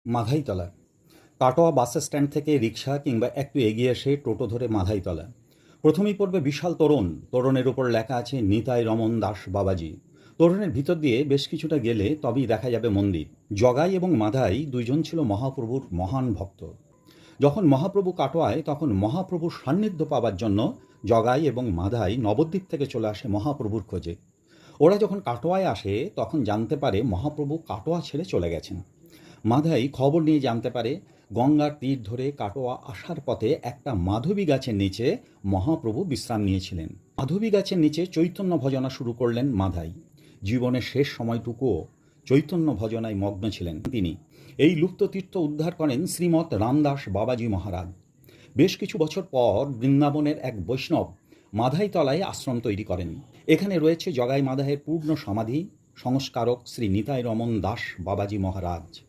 মাধাইতলা। Katwa bus stand থেকে রিকশা কিংবা একটু এগিয়ে এসে টোটো ধরে মাধাইতলা। প্রথমেই পড়বে বিশাল তোরণ। তোরণের উপর লেখা আছে নিতাই রমন দাস বাবাজি। তোরণের ভিতর দিয়ে বেশ কিছুটা গেলে তবেই দেখা যাবে মন্দির। জগাই এবং মাধাই দুইজন ছিল মহাপ্রভুর মহান ভক্ত। যখন মহাপ্রভু কাটোয়ায় তখন মহাপ্রভুর সান্নিধ্য পাবার জন্য জগাই এবং মাধাই নবদ্বীপ থেকে চলে আসে মহাপ্রভুর খোঁজে। ওরা যখন কাটোয়ায় আসে তখন জানতে পারে মহাপ্রভু কাটোয়া ছেড়ে চলে গেছেন। মাধাই খবর নিয়ে জানতে পারে গঙ্গার তীর ধরে কাটোয়া আসার পথে একটা মাধবী গাছের নিচে মহাপ্রভু বিশ্রাম নিয়েছিলেন। মাধবী গাছের নিচে চৈতন্য ভজনা শুরু করলেন মাধাই। জীবনের শেষ সময়টুকুও চৈতন্য ভজনায় মগ্ন ছিলেন তিনি। এই লুপ্ত তীর্থ উদ্ধার করেন শ্রীমৎ রামদাস বাবাজি মহারাজ। বেশ কিছু বছর পর বৃন্দাবনের এক বৈষ্ণব মাধাইতলায় আশ্রম তৈরি করেন। এখানে রয়েছে জগাই মাধাইয়ের পূর্ণ সমাধি, সংস্কারক শ্রী নিতাই রমন দাস বাবাজি মহারাজ।